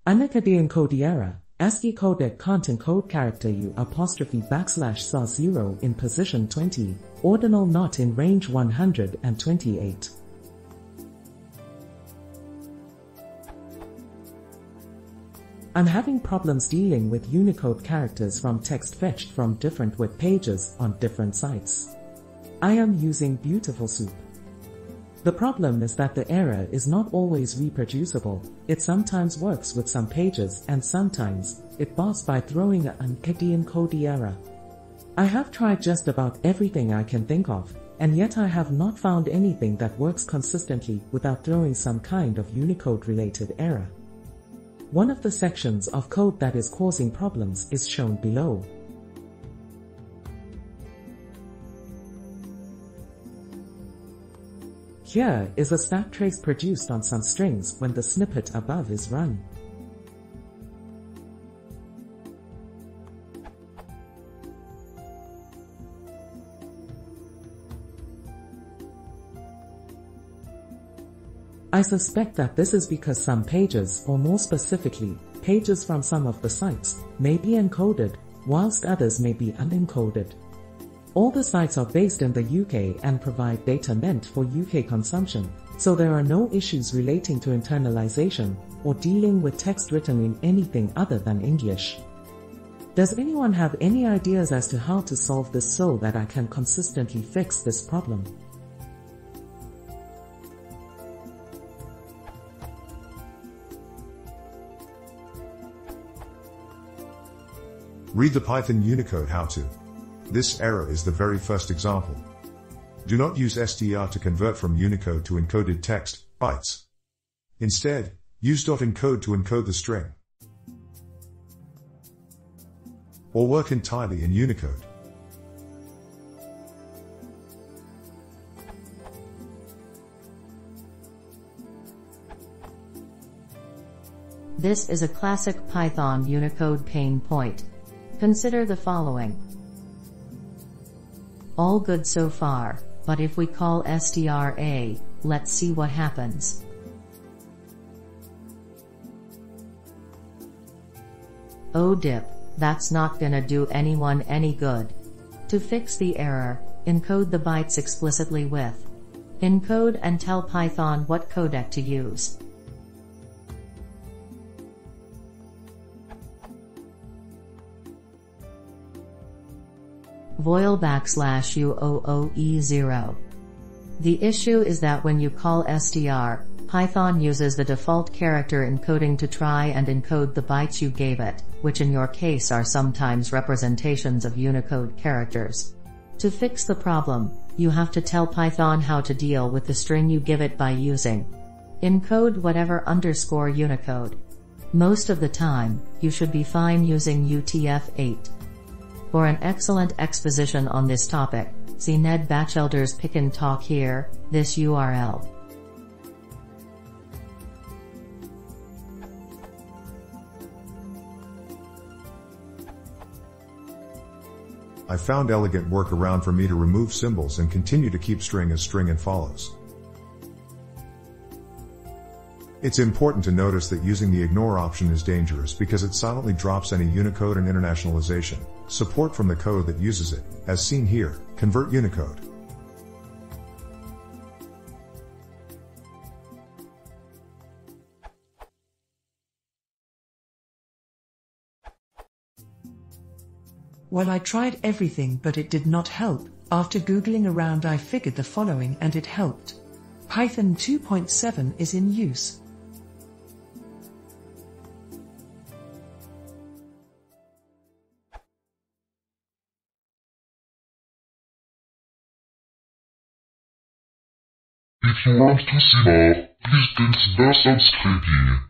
UnicodeEncodeError, ASCII codec can't encode character U''/xa0 in position 20, ordinal not in range 128. I'm having problems dealing with Unicode characters from text fetched from different web pages on different sites. I am using beautifulsoup. The problem is that the error is not always reproducible. It sometimes works with some pages and sometimes it bugs by throwing an UnicodeEncodeError. I have tried just about everything I can think of, and yet I have not found anything that works consistently without throwing some kind of Unicode-related error. One of the sections of code that is causing problems is shown below. Here is a stack trace produced on some strings when the snippet above is run. I suspect that this is because some pages, or more specifically, pages from some of the sites, may be encoded, whilst others may be unencoded. All the sites are based in the UK and provide data meant for UK consumption, so there are no issues relating to internalization or dealing with text written in anything other than English. Does anyone have any ideas as to how to solve this so that I can consistently fix this problem? Read the Python Unicode how-to. This error is the very first example. Do not use str to convert from Unicode to encoded text, bytes. Instead, use .encode to encode the string. Or work entirely in Unicode. This is a classic Python Unicode pain point. Consider the following. All good so far, but if we call STRA, let's see what happens. Oh dip, that's not gonna do anyone any good. To fix the error, encode the bytes explicitly with encode and tell Python what codec to use. voil_UOOE0. The issue is that when you call str, Python uses the default character encoding to try and encode the bytes you gave it, which in your case are sometimes representations of Unicode characters. To fix the problem, you have to tell Python how to deal with the string you give it by using encode whatever _ Unicode. Most of the time, you should be fine using UTF-8. For an excellent exposition on this topic, see Ned Batchelder's Beckon talk here, this URL. I found elegant workaround for me to remove symbols and continue to keep string as string and follows. It's important to notice that using the ignore option is dangerous because it silently drops any Unicode and internationalization support from the code that uses it, as seen here, convert Unicode. Well, I tried everything but it did not help. After Googling around I figured the following and it helped. Python 2.7 is in use. If you want to see more, please consider subscribing.